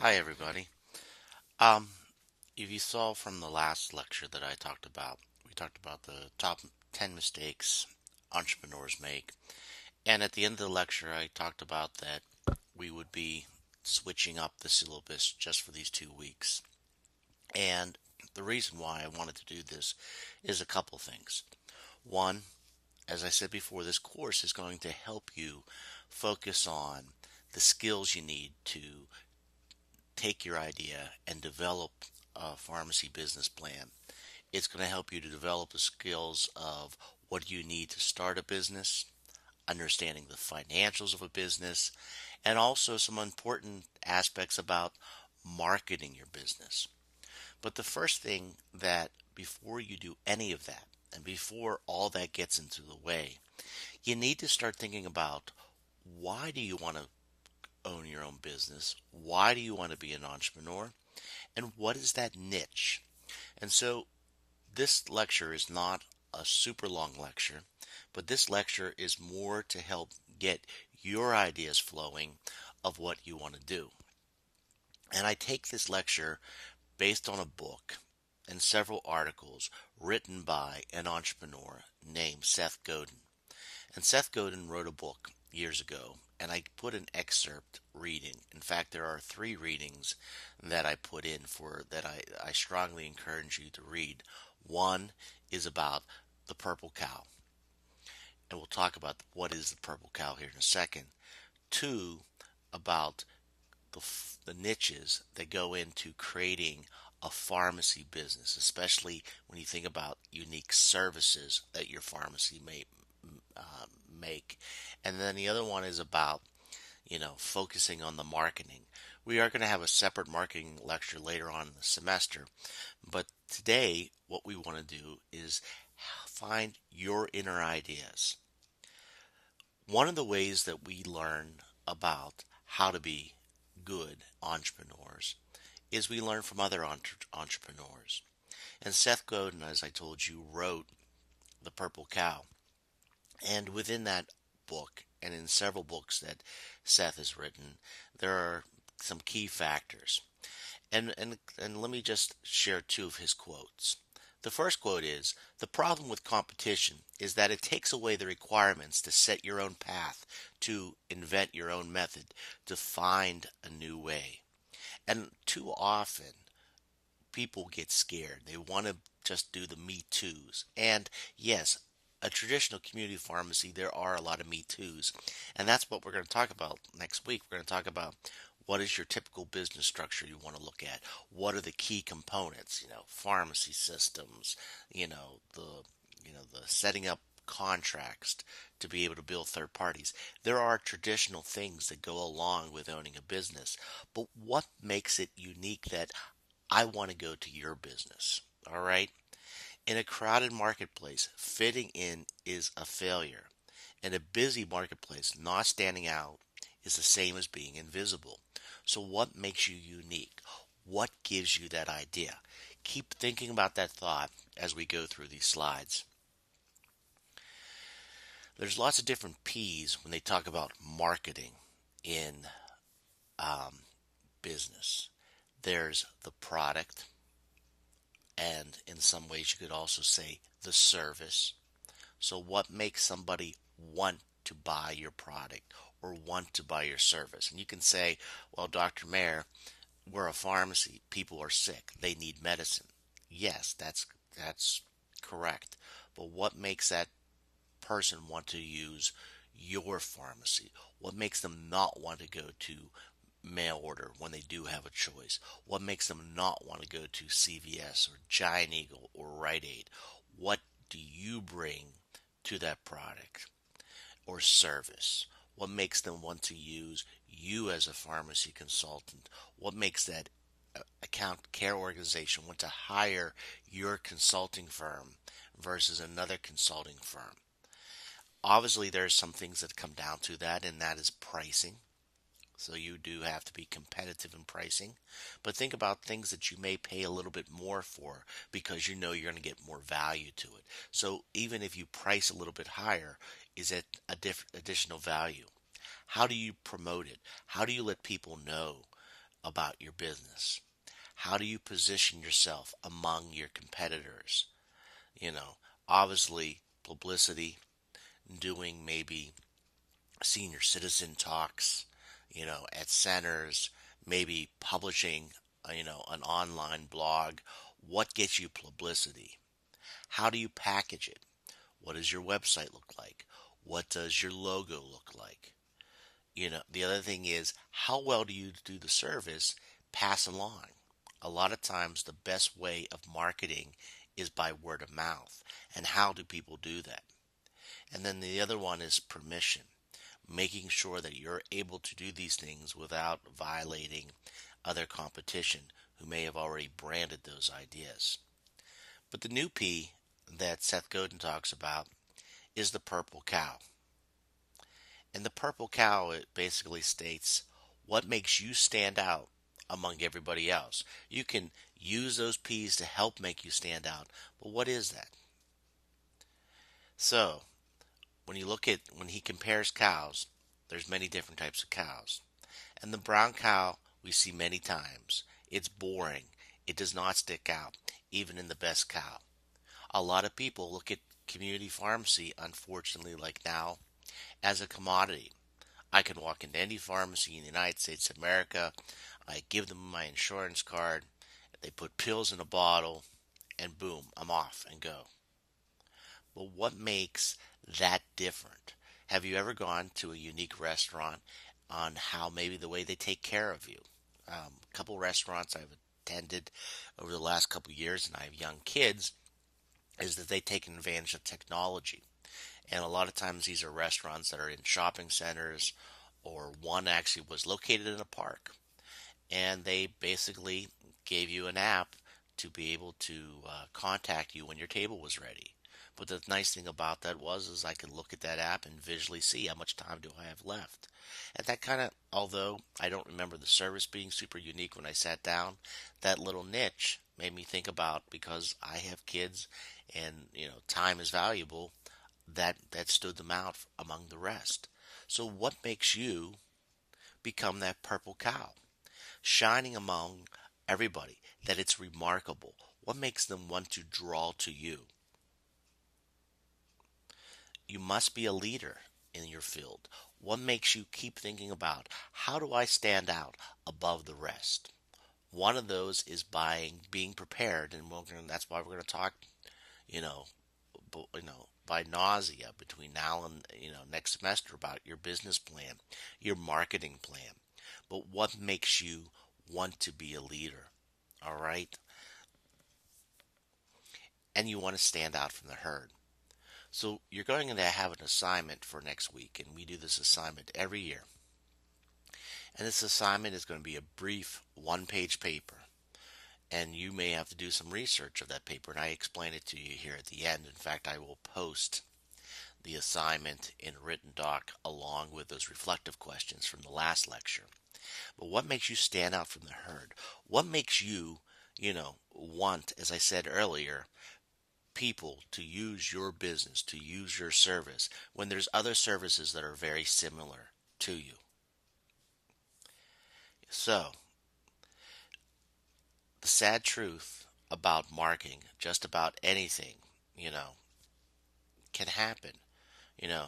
Hi, everybody. Um, if you saw from the last lecture that I talked about, we talked about the top 10 mistakes entrepreneurs make. And at the end of the lecture, I talked about that we would be switching up the syllabus just for these 2 weeks. And the reason why I wanted to do this is a couple things. One, as I said before, this course is going to help you focus on the skills you need to take your idea and develop a pharmacy business plan. It's going to help you to develop the skills of what you need to start a business, understanding the financials of a business, and also some important aspects about marketing your business. But the first thing that before you do any of that, and before all that gets into the way, you need to start thinking about why do you want to own your own business? Why do you want to be an entrepreneur? And what is that niche? And so this lecture is not a super long lecture, but this lecture is more to help get your ideas flowing of what you want to do. And I take this lecture based on a book and several articles written by an entrepreneur named Seth Godin. And Seth Godin wrote a book years ago, and I put an excerpt reading. In fact, there are 3 readings that I put in for that I strongly encourage you to read. One is about the purple cow, and we'll talk about what is the purple cow here in a second. Two, about the niches that go into creating a pharmacy business, especially when you think about unique services that your pharmacy may uh, make. And then the other one is about, focusing on the marketing. We are going to have a separate marketing lecture later on in the semester, but today what we want to do is find your inner ideas. One of the ways that we learn about how to be good entrepreneurs is we learn from other entrepreneurs. And Seth Godin, as I told you, wrote The Purple Cow. And within that book, and in several books that Seth has written, there are some key factors. And let me just share 2 of his quotes. The first quote is, "The problem with competition is that it takes away the requirements to set your own path, to invent your own method, to find a new way." And too often, people get scared. They want to just do the Me Too's. And yes, a traditional community pharmacy, there are a lot of Me Too's. And that's what we're going to talk about next week. We're going to talk about what is your typical business structure you want to look at? What are the key components? Pharmacy systems, the setting up contracts to be able to bill third parties. There are traditional things that go along with owning a business. But what makes it unique that I want to go to your business? All right. In a crowded marketplace, fitting in is a failure. In a busy marketplace, not standing out is the same as being invisible. So, what makes you unique? What gives you that idea? Keep thinking about that thought as we go through these slides. There's lots of different P's when they talk about marketing in um, business. There's the product, and in some ways, you could also say the service. So, what makes somebody want to buy your product or want to buy your service? And you can say, well, Dr. Mayer, we're a pharmacy. People are sick. They need medicine. Yes, that's correct. But what makes that person want to use your pharmacy? What makes them not want to go to mail order when they do have a choice? What makes them not want to go to CVS or Giant Eagle or Rite Aid? What do you bring to that product or service? What makes them want to use you as a pharmacy consultant? What makes that account care organization want to hire your consulting firm versus another consulting firm? Obviously, there are some things that come down to that, and that is pricing. So you do have to be competitive in pricing. But think about things that you may pay a little bit more for because you know you're going to get more value to it. So even if you price a little bit higher, is it additional value? How do you promote it? How do you let people know about your business? How do you position yourself among your competitors? You know, obviously, publicity, doing maybe senior citizen talks, at centers, maybe publishing, an online blog. What gets you publicity? How do you package it? What does your website look like? What does your logo look like? The other thing is, how well do you do the service pass along? A lot of times, the best way of marketing is by word of mouth. And how do people do that? And then the other one is permission, making sure that you're able to do these things without violating other competition who may have already branded those ideas. But the new P that Seth Godin talks about is the purple cow. And the purple cow, it basically states what makes you stand out among everybody else. You can use those P's to help make you stand out, but what is that? So, when he compares cows, there's many different types of cows. And the brown cow we see many times. It's boring. It does not stick out, even in the best cow. A lot of people look at community pharmacy, unfortunately, like now, as a commodity. I can walk into any pharmacy in the United States of America. I give them my insurance card. They put pills in a bottle, and boom, I'm off and go. But what makes that different? Have you ever gone to a unique restaurant on how maybe the way they take care of you? A couple restaurants I've attended over the last couple of years, and I have young kids, is that they take advantage of technology. And a lot of times these are restaurants that are in shopping centers, or one actually was located in a park. And they basically gave you an app to be able to contact you when your table was ready. But the nice thing about that is I could look at that app and visually see how much time do I have left. And that kind of, although I don't remember the service being super unique when I sat down, that little niche made me think about, because I have kids and time is valuable, that stood them out among the rest. So what makes you become that purple cow, shining among everybody, that it's remarkable? What makes them want to draw to you? You must be a leader in your field. What makes you keep thinking about, how do I stand out above the rest? One of those is by being prepared, and that's why we're going to talk, you know, by nausea between now and next semester about your business plan, your marketing plan. But what makes you want to be a leader? All right, and you want to stand out from the herd. So you're going to have an assignment for next week, and we do this assignment every year. And this assignment is going to be a brief one-page paper. And you may have to do some research of that paper, and I explain it to you here at the end. In fact, I will post the assignment in a written doc along with those reflective questions from the last lecture. But what makes you stand out from the herd? What makes you, want, as I said earlier, people to use your business, to use your service, when there's other services that are very similar to you? So, the sad truth about marketing, just about anything, you know, can happen, you know.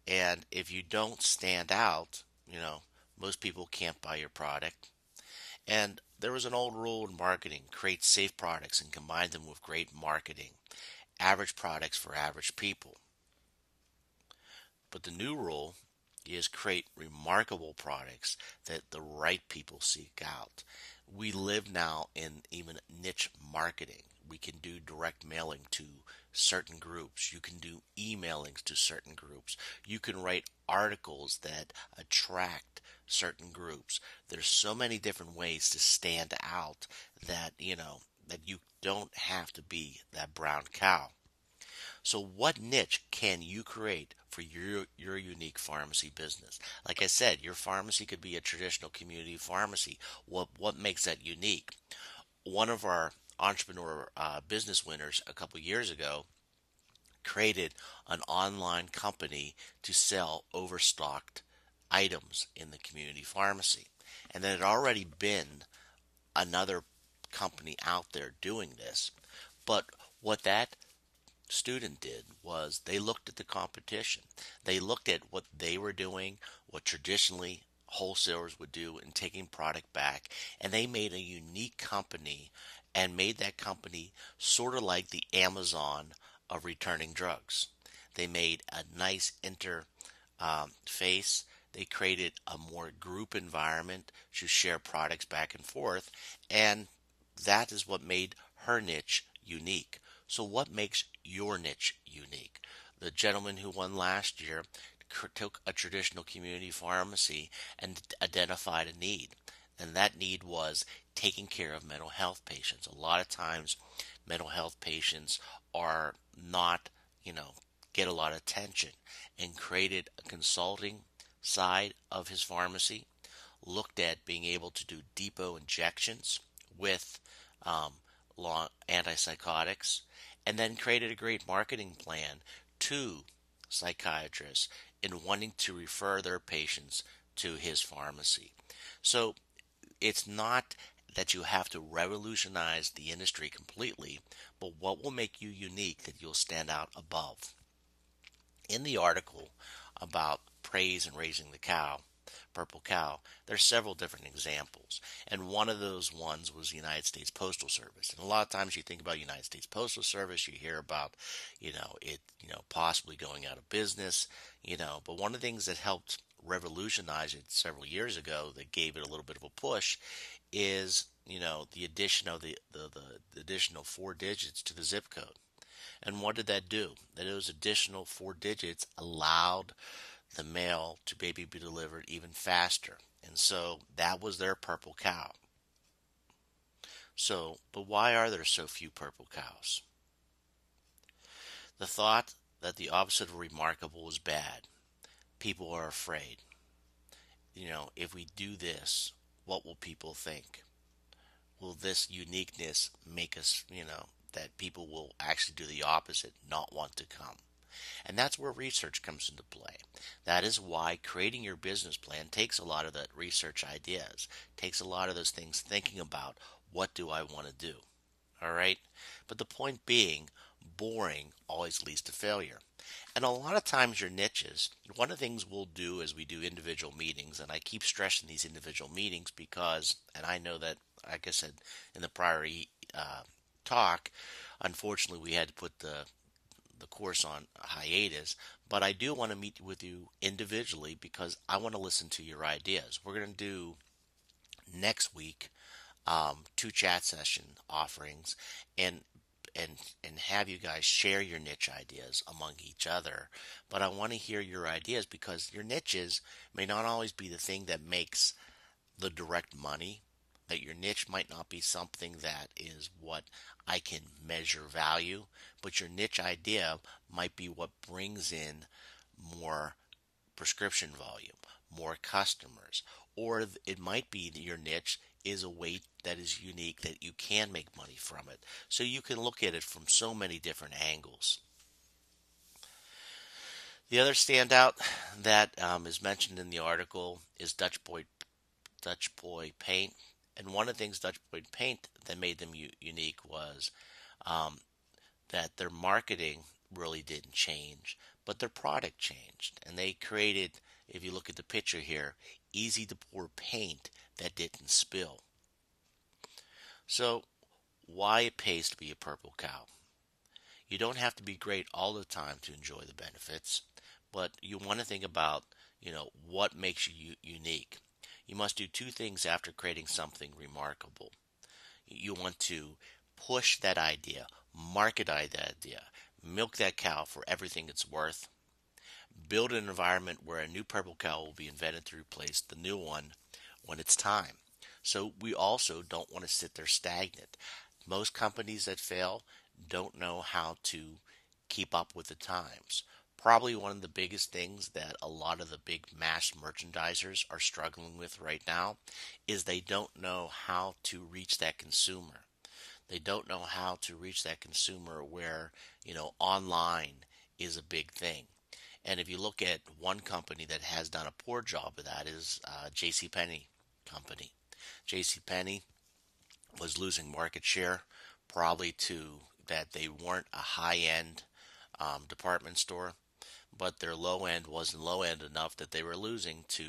And if you don't stand out, most people can't buy your product. And there was an old rule in marketing: create safe products and combine them with great marketing. Average products for average people. But the new rule is create remarkable products that the right people seek out. We live now in even niche marketing. We can do direct mailing to certain groups. You can do emailings to certain groups. You can write articles that attract certain groups. There's so many different ways to stand out that, that you don't have to be that brown cow. So what niche can you create for your unique pharmacy business? Like I said, your pharmacy could be a traditional community pharmacy. What makes that unique? One of our entrepreneur business winners a couple years ago created an online company to sell overstocked items in the community pharmacy. and there had already been another company out there doing this. But what that student did was they looked at the competition. They looked at what they were doing, what traditionally wholesalers would do in taking product back, and they made a unique company and made that company sort of like the Amazon of returning drugs. They made a nice face. They created a more group environment to share products back and forth, and that is what made her niche unique. So, what makes your niche unique? The gentleman who won last year took a traditional community pharmacy and identified a need. And that need was taking care of mental health patients. A lot of times, mental health patients are not, you know, get a lot of attention, and created a consulting side of his pharmacy, looked at being able to do depot injections with um, antipsychotics, and then created a great marketing plan to psychiatrists in wanting to refer their patients to his pharmacy. So it's not that you have to revolutionize the industry completely, but what will make you unique that you'll stand out above. In the article about praise and raising the cow, purple cow, there's several different examples. And one of those ones was the United States Postal Service. And a lot of times you think about United States Postal Service, you hear about, possibly going out of business, but one of the things that helped revolutionize it several years ago that gave it a little bit of a push is, the addition of the additional four digits to the zip code. And what did that do? That those additional four digits allowed the mail to maybe be delivered even faster. And so that was their purple cow. So, but why are there so few purple cows? The thought that the opposite of remarkable is bad. People are afraid. If we do this, what will people think? Will this uniqueness make us, that people will actually do the opposite, not want to come? And that's where research comes into play. That is why creating your business plan takes a lot of that research ideas, takes a lot of those things thinking about what do I want to do. All right? But the point being, boring always leads to failure. And a lot of times your niches, one of the things we'll do as we do individual meetings, and I keep stressing these individual meetings because, and I know that, like I said in the prior talk, unfortunately we had to put the course on hiatus, but I do want to meet with you individually because I want to listen to your ideas. We're going to do next week two chat session offerings and and have you guys share your niche ideas among each other. But I want to hear your ideas because your niches may not always be the thing that makes the direct money, that your niche might not be something that is what I can measure value, but your niche idea might be what brings in more prescription volume, more customers, or it might be that your niche is a way that is unique that you can make money from it. So you can look at it from so many different angles. The other standout that is mentioned in the article is Dutch Boy Paint. And one of the things Dutch Boy Paint that made them unique was um, that their marketing really didn't change, but their product changed. And they created, if you look at the picture here, easy to pour paint that didn't spill. So, why it pays to be a purple cow? You don't have to be great all the time to enjoy the benefits, but you want to think about, what makes you unique. You must do two things after creating something remarkable. You want to push that idea, market that idea, milk that cow for everything it's worth, build an environment where a new purple cow will be invented to replace the new one when it's time. So we also don't want to sit there stagnant. Most companies that fail don't know how to keep up with the times. Probably one of the biggest things that a lot of the big mass merchandisers are struggling with right now is they don't know how to reach that consumer. They don't know how to reach that consumer where, online is a big thing. And if you look at one company that has done a poor job of that is J.C. Penney. company. JCPenney was losing market share, probably to that they weren't a high-end department store, but their low end wasn't low end enough that they were losing to,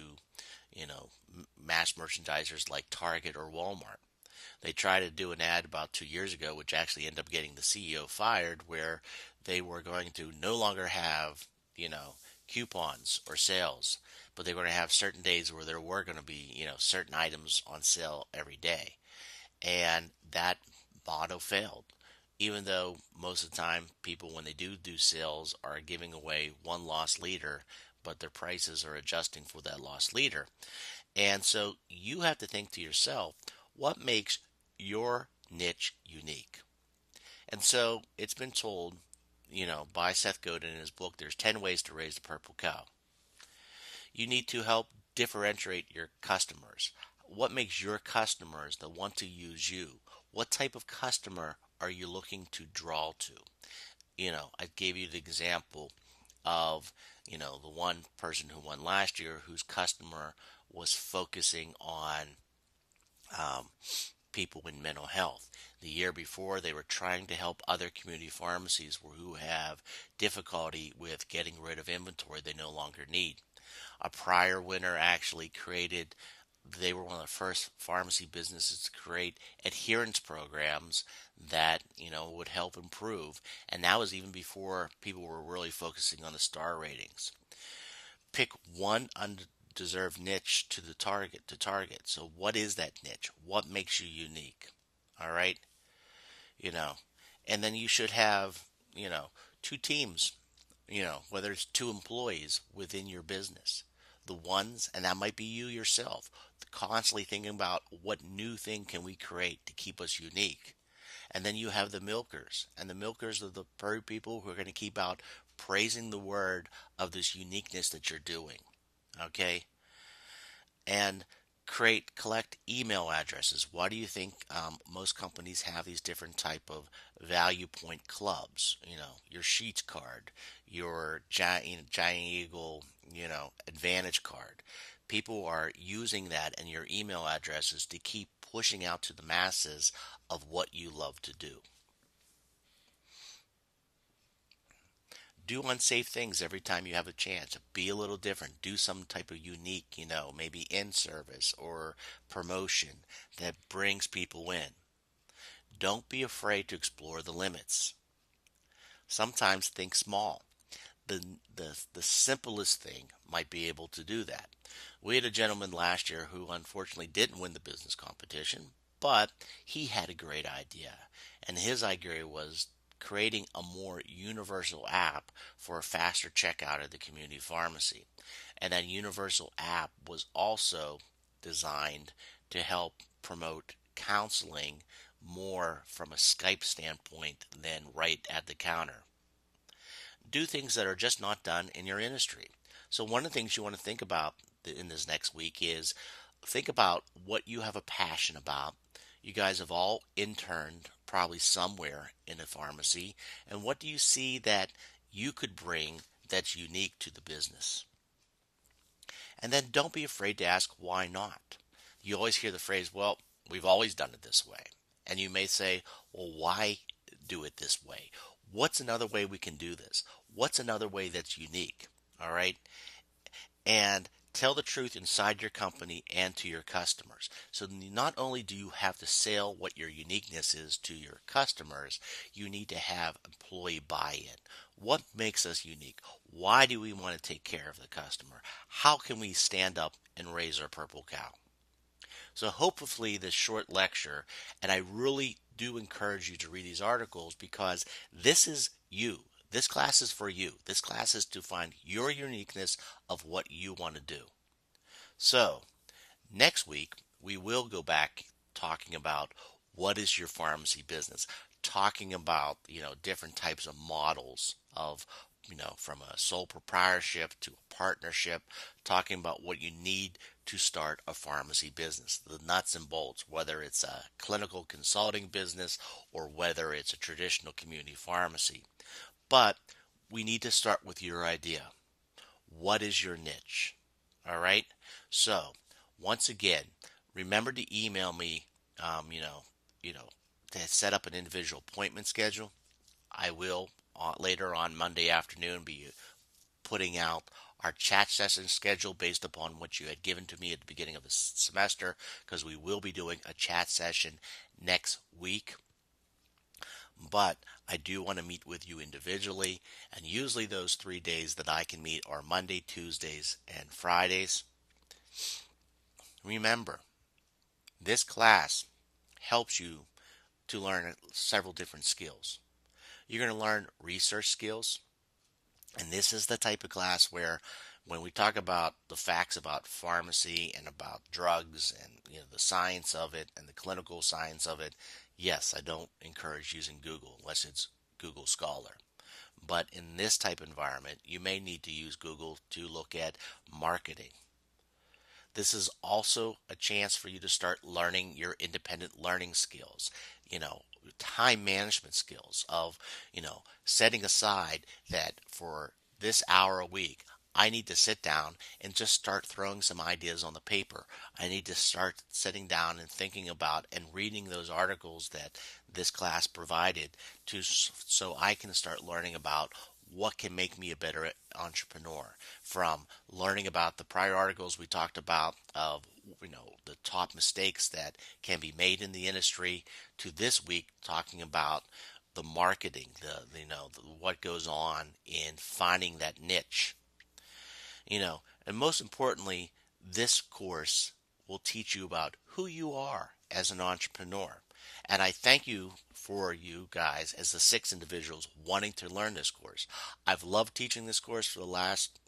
mass merchandisers like Target or Walmart. They tried to do an ad about 2 years ago, which actually ended up getting the CEO fired, where they were going to no longer have, you know, coupons or sales, but they were going to have certain days where there were going to be, certain items on sale every day. And that motto failed. Even though most of the time people, when they do sales, are giving away one loss leader, but their prices are adjusting for that loss leader. And so you have to think to yourself, what makes your niche unique? And so it's been told, by Seth Godin in his book, there's 10 ways to raise the purple cow. You need to help differentiate your customers. What makes your customers that want to use you? What type of customer are you looking to draw to? I gave you the example of, the one person who won last year whose customer was focusing on um, people in mental health. The year before, they were trying to help other community pharmacies who have difficulty with getting rid of inventory they no longer need. A prior winner actually created, they were one of the first pharmacy businesses to create adherence programs that, would help improve. And that was even before people were really focusing on the star ratings. Pick one undeserved niche to target. So what is that niche? What makes you unique? All right? You know, and then you should have, two teams, whether it's two employees within your business. The ones, and that might be you yourself, constantly thinking about what new thing can we create to keep us unique. And then you have the milkers, and the milkers are the very people who are going to keep out praising the word of this uniqueness that you're doing. Okay? And collect email addresses. Why do you think most companies have these different type of value point clubs? Your Sheets card, your Giant Eagle, Advantage card. People are using that and your email addresses to keep pushing out to the masses of what you love to do. Do unsafe things every time you have a chance. Be a little different. Do some type of unique, maybe in service or promotion that brings people in. Don't be afraid to explore the limits. Sometimes think small. The simplest thing might be able to do that. We had a gentleman last year who unfortunately didn't win the business competition, but he had a great idea. And his idea was creating a more universal app for a faster checkout at the community pharmacy. And that universal app was also designed to help promote counseling more from a Skype standpoint than right at the counter. Do things that are just not done in your industry. So one of the things you want to think about in this next week is think about what you have a passion about. You guys have all interned probably somewhere in a pharmacy, and what do you see that you could bring that's unique to the business? And then don't be afraid to ask why not. You always hear the phrase, well, we've always done it this way. And you may say, well, why do it this way? What's another way we can do this? What's another way that's unique? All right. And tell the truth inside your company and to your customers. So not only do you have to sell what your uniqueness is to your customers, you need to have employee buy-in. What makes us unique? Why do we want to take care of the customer? How can we stand up and raise our purple cow? So hopefully this short lecture, and I really do encourage you to read these articles because this is you. This class is for you. This class is to find your uniqueness of what you want to do. So next week, we will go back talking about what is your pharmacy business, talking about, different types of models of, from a sole proprietorship to a partnership, talking about what you need to start a pharmacy business, the nuts and bolts, whether it's a clinical consulting business or whether it's a traditional community pharmacy. But we need to start with your idea. What is your niche? All right. So once again, Remember to email me, um, you know, you know, to set up an individual appointment schedule. I will later on Monday afternoon be putting out our chat session schedule based upon what you had given to me at the beginning of the semester, because we will be doing a chat session next week. But I do want to meet with you individually, and usually those 3 days that I can meet are Monday, Tuesdays, and Fridays. Remember, this class helps you to learn several different skills. You're going to learn research skills, and this is the type of class where when we talk about the facts about pharmacy and about drugs and the science of it and the clinical science of it, yes, I don't encourage using Google unless it's Google Scholar. But in this type of environment, you may need to use Google to look at marketing. This is also a chance for you to start learning your independent learning skills, you know, time management skills of, setting aside that for this hour a week, I need to sit down and just start throwing some ideas on the paper. I need to start sitting down and thinking about and reading those articles that this class provided so I can start learning about what can make me a better entrepreneur, from learning about the prior articles we talked about of the top mistakes that can be made in the industry, to this week talking about the marketing, what goes on in finding that niche. And most importantly, this course will teach you about who you are as an entrepreneur. And I thank you for you guys as the 6 individuals wanting to learn this course. I've loved teaching this course for the last,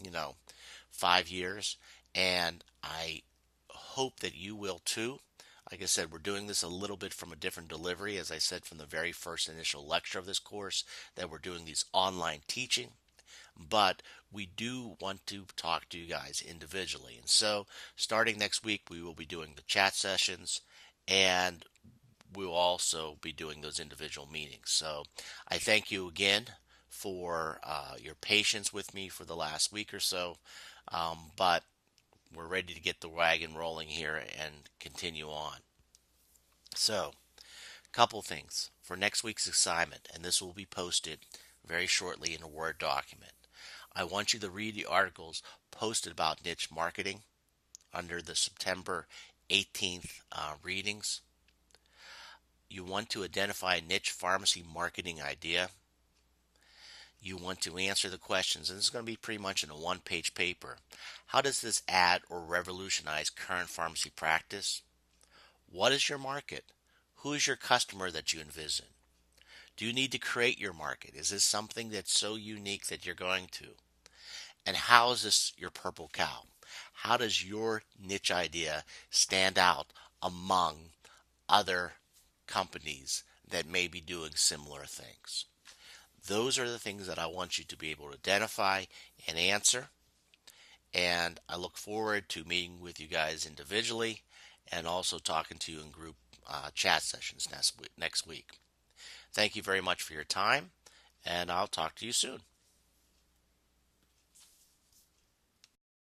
5 years, and I hope that you will too. Like I said, we're doing this a little bit from a different delivery, as I said from the very first initial lecture of this course, that we're doing these online teaching, but we do want to talk to you guys individually. And so, starting next week, we will be doing the chat sessions, and we'll also be doing those individual meetings. So, I thank you again for your patience with me for the last week or so. But we're ready to get the wagon rolling here and continue on. So, couple things for next week's assignment, and this will be posted very shortly in a Word document. I want you to read the articles posted about niche marketing under the September 18th readings. You want to identify a niche pharmacy marketing idea. You want to answer the questions, and this is going to be pretty much in a one-page paper. How does this add or revolutionize current pharmacy practice? What is your market? Who is your customer that you envision? Do you need to create your market? Is this something that's so unique that you're going to? And how is this your purple cow? How does your niche idea stand out among other companies that may be doing similar things? Those are the things that I want you to be able to identify and answer. And I look forward to meeting with you guys individually and also talking to you in group chat sessions next week. Thank you very much for your time, and I'll talk to you soon.